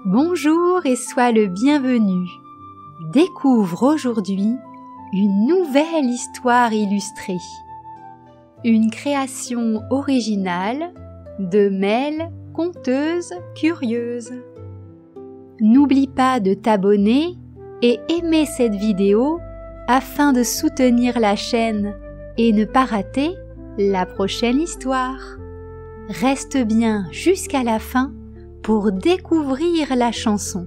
Bonjour et sois le bienvenu. Découvre aujourd'hui une nouvelle histoire illustrée. Une création originale de Mel, conteuse curieuse. N'oublie pas de t'abonner et aimer cette vidéo afin de soutenir la chaîne et ne pas rater la prochaine histoire. Reste bien jusqu'à la fin pour découvrir la chanson.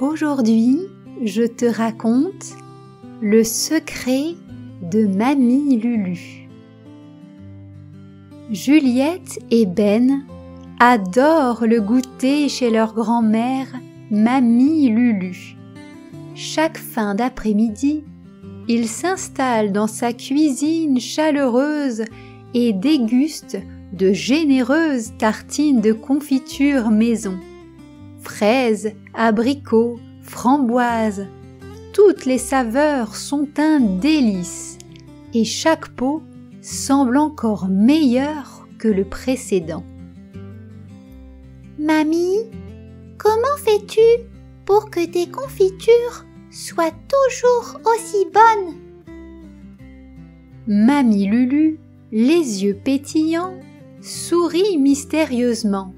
Aujourd'hui, je te raconte le secret de Mamie Lulu. Juliette et Ben adorent le goûter chez leur grand-mère Mamie Lulu. Chaque fin d'après-midi, ils s'installent dans sa cuisine chaleureuse et dégustent de généreuses tartines de confiture maison. Fraises, abricots, framboises, toutes les saveurs sont un délice et chaque pot semble encore meilleur que le précédent. Mamie, comment fais-tu pour que tes confitures soient toujours aussi bonnes? Mamie Lulu, les yeux pétillants, sourit mystérieusement.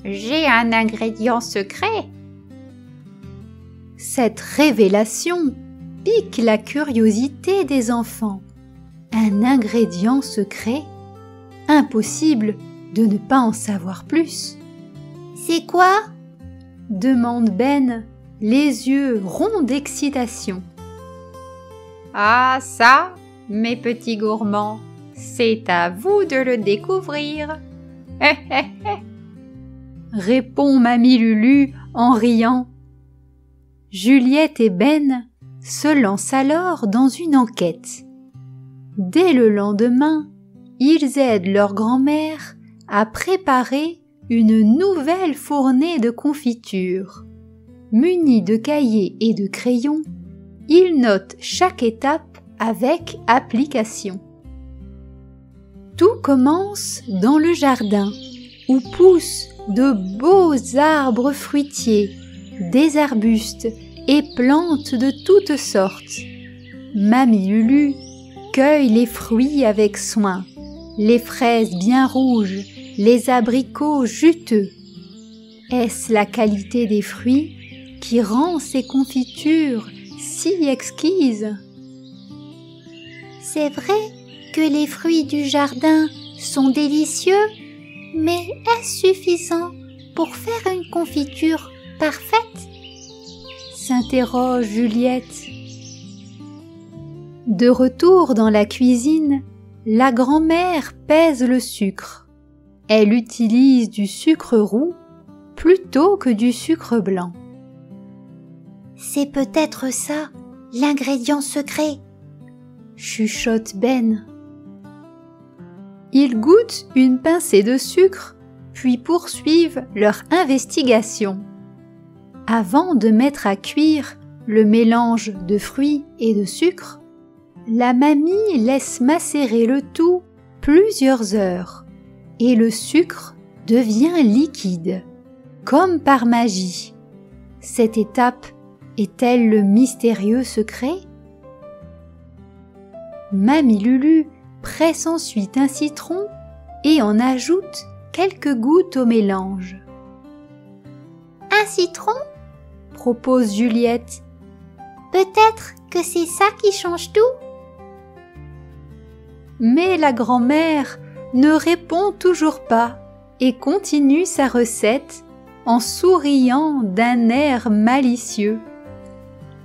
J'ai un ingrédient secret. Cette révélation pique la curiosité des enfants. Un ingrédient secret? Impossible de ne pas en savoir plus. C'est quoi? Demande Ben, les yeux ronds d'excitation. Ah ça, mes petits gourmands, c'est à vous de le découvrir. Répond Mamie Lulu en riant. Juliette et Ben se lancent alors dans une enquête. Dès le lendemain, ils aident leur grand-mère à préparer une nouvelle fournée de confiture. Munis de cahiers et de crayons, ils notent chaque étape avec application. Tout commence dans le jardin, où poussent de beaux arbres fruitiers, des arbustes et plantes de toutes sortes. Mamie Lulu cueille les fruits avec soin, les fraises bien rouges, les abricots juteux. Est-ce la qualité des fruits qui rend ces confitures si exquises? C'est vrai que les fruits du jardin sont délicieux, mais est-ce suffisant pour faire une confiture parfaite? S'interroge Juliette. De retour dans la cuisine, la grand-mère pèse le sucre. Elle utilise du sucre roux plutôt que du sucre blanc. C'est peut-être ça, l'ingrédient secret, chuchote Ben. Ils goûtent une pincée de sucre, puis poursuivent leur investigation. Avant de mettre à cuire le mélange de fruits et de sucre, la mamie laisse macérer le tout plusieurs heures et le sucre devient liquide, comme par magie. Cette étape est-elle le mystérieux secret? Mamie Lulu presse ensuite un citron et en ajoute quelques gouttes au mélange. Un citron? Propose Juliette. Peut-être que c'est ça qui change tout? Mais la grand-mère ne répond toujours pas et continue sa recette en souriant d'un air malicieux.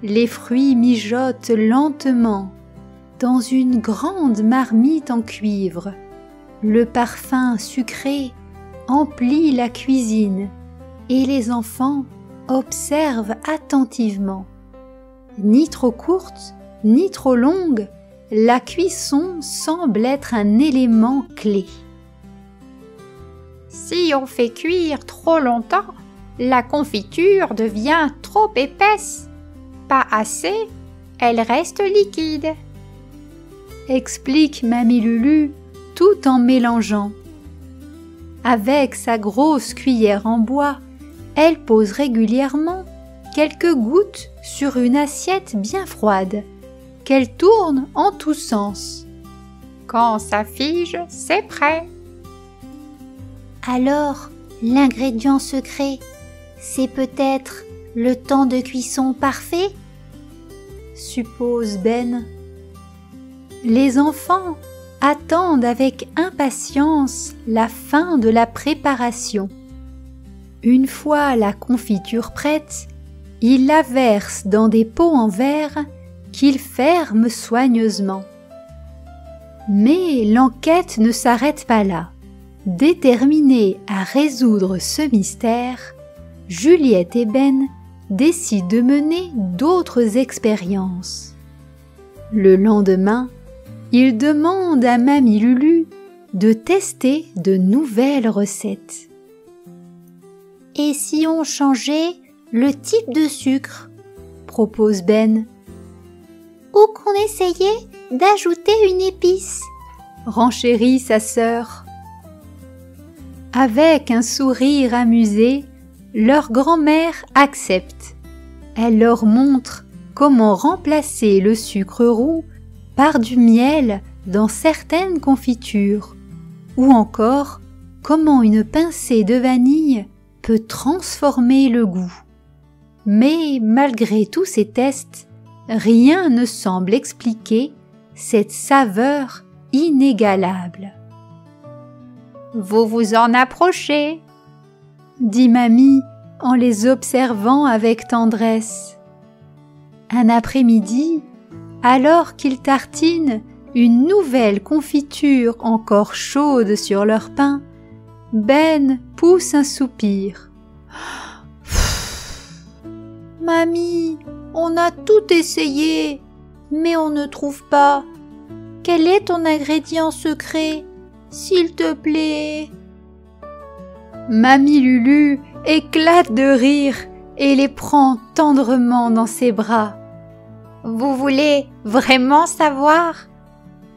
Les fruits mijotent lentement dans une grande marmite en cuivre. Le parfum sucré emplit la cuisine et les enfants observent attentivement. Ni trop courte, ni trop longue, la cuisson semble être un élément clé. Si on fait cuire trop longtemps, la confiture devient trop épaisse. Pas assez, elle reste liquide. Explique Mamie Lulu tout en mélangeant. Avec sa grosse cuillère en bois, elle pose régulièrement quelques gouttes sur une assiette bien froide, qu'elle tourne en tous sens. Quand ça fige, c'est prêt. Alors, l'ingrédient secret, c'est peut-être le temps de cuisson parfait? Suppose Ben. Les enfants attendent avec impatience la fin de la préparation. Une fois la confiture prête, ils la versent dans des pots en verre qu'ils ferment soigneusement. Mais l'enquête ne s'arrête pas là. Déterminés à résoudre ce mystère, Juliette et Ben décident de mener d'autres expériences. Le lendemain, ils demandent à Mamie Lulu de tester de nouvelles recettes. Et si on changeait le type de sucre? Propose Ben. Ou qu'on essayait d'ajouter une épice? Renchérit sa sœur. Avec un sourire amusé, leur grand-mère accepte. Elle leur montre comment remplacer le sucre roux par du miel dans certaines confitures, ou encore comment une pincée de vanille peut transformer le goût. Mais malgré tous ces tests, rien ne semble expliquer cette saveur inégalable. Vous vous en approchez, dit Mamie en les observant avec tendresse. Un après-midi, alors qu'ils tartinent une nouvelle confiture encore chaude sur leur pain, Ben pousse un soupir. « Mamie, on a tout essayé, mais on ne trouve pas. Quel est ton ingrédient secret, s'il te plaît ?» Mamie Lulu éclate de rire et les prend tendrement dans ses bras. « Vous voulez vraiment savoir? »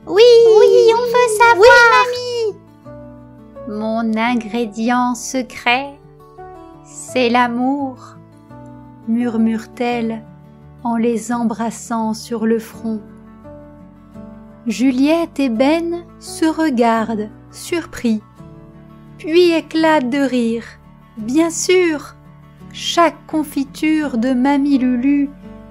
Oui, on veut savoir. Oui, mamie. Mon ingrédient secret, c'est l'amour, murmure-t-elle en les embrassant sur le front. Juliette et Ben se regardent, surpris, puis éclatent de rire. Bien sûr, chaque confiture de Mamie Lulu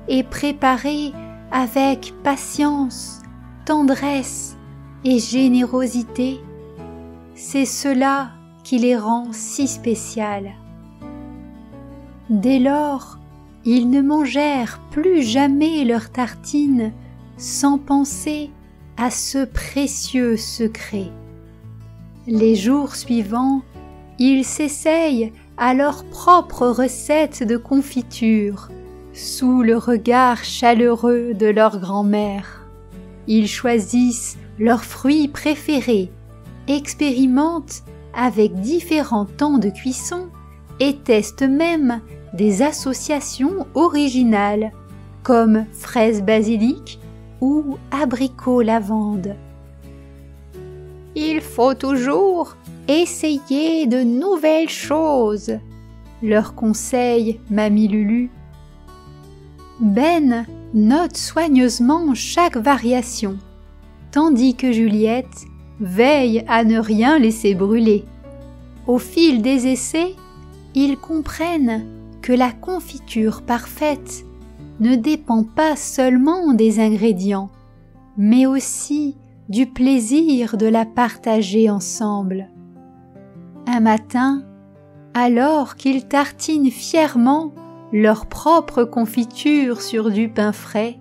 est préparée avec patience, tendresse et générosité. C'est cela qui les rend si spéciales. Dès lors, ils ne mangèrent plus jamais leurs tartines sans penser à ce précieux secret. Les jours suivants, ils s'essayent à leur propre recette de confiture, sous le regard chaleureux de leur grand-mère. Ils choisissent leurs fruits préférés, expérimentent avec différents temps de cuisson et testent même des associations originales, comme fraises basilic ou abricot lavande. Il faut toujours essayer de nouvelles choses, leur conseille Mamie Lulu. Ben note soigneusement chaque variation, tandis que Juliette veille à ne rien laisser brûler. Au fil des essais, ils comprennent que la confiture parfaite ne dépend pas seulement des ingrédients, mais aussi du plaisir de la partager ensemble. Un matin, alors qu'ils tartinent fièrement leur propre confiture sur du pain frais,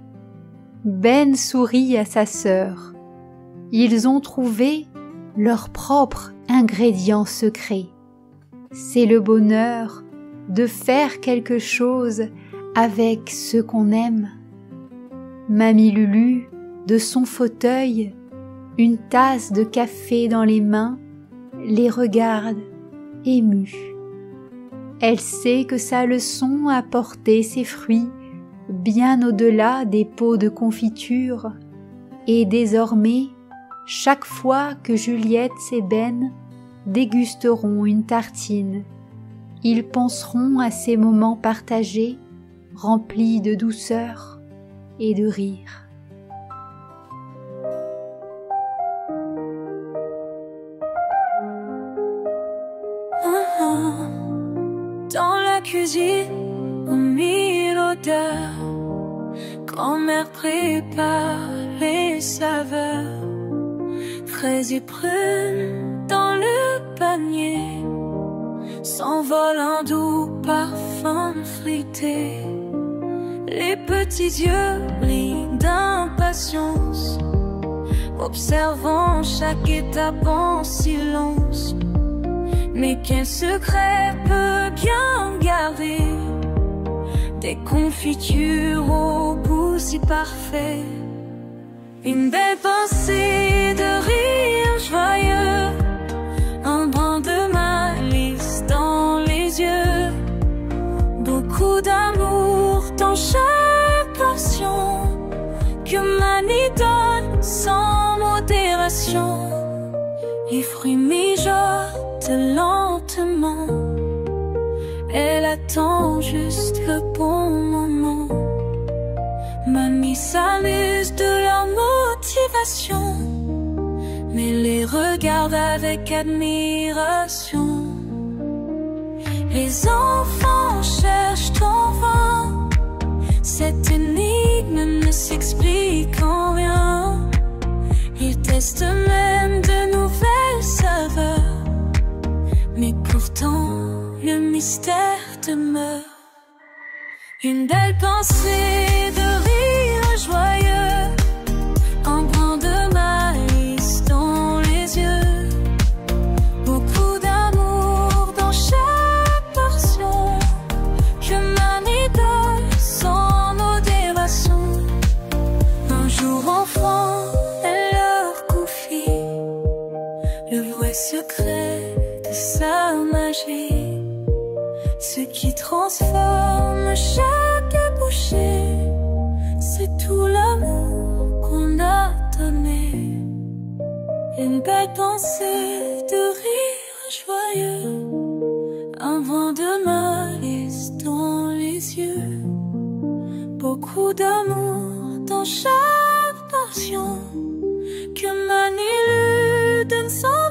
Ben sourit à sa sœur. Ils ont trouvé leur propre ingrédient secret. C'est le bonheur de faire quelque chose avec ce qu'on aime. Mamie Lulu, de son fauteuil, une tasse de café dans les mains, les regarde émue. Elle sait que sa leçon a porté ses fruits bien au-delà des pots de confiture, et désormais, chaque fois que Juliette et Ben dégusteront une tartine. Ils penseront à ces moments partagés, remplis de douceur et de rire. Dans la cuisine, au mille odeurs, grand-mère prépare les saveurs, fraises et prunes dans le panier, s'envole un doux parfum fruité. Les petits yeux brillent d'impatience, observant chaque étape en silence. Mais quel secret peut bien garder des confitures au goût si parfait? Une belle pensée de rire joyeux, un brin de malice dans les yeux, beaucoup d'amour dans chaque portion que Manie donne sans modération. Les fruits mijotent lentement, elle attend juste le bon moment. Mamie s'amuse de leur motivation, mais les regarde avec admiration. Les enfants cherchent en vain, cette énigme ne s'explique en rien. Ils testent même de nouvelles saveurs, mais pourtant le mystère demeure. Une belle pensée de rire joyeux, un brin de malice dans les yeux, beaucoup d'amour dans chaque portion que Manie donne sans modération. Un jour enfant, elle leur confie le vrai secret de sa magie, ce qui transforme chaque bouchée, c'est tout l'amour qu'on a donné. Une belle pensée de rire joyeux, un vent de malice dans les yeux, beaucoup d'amour dans chaque passion que Manie lui donne sans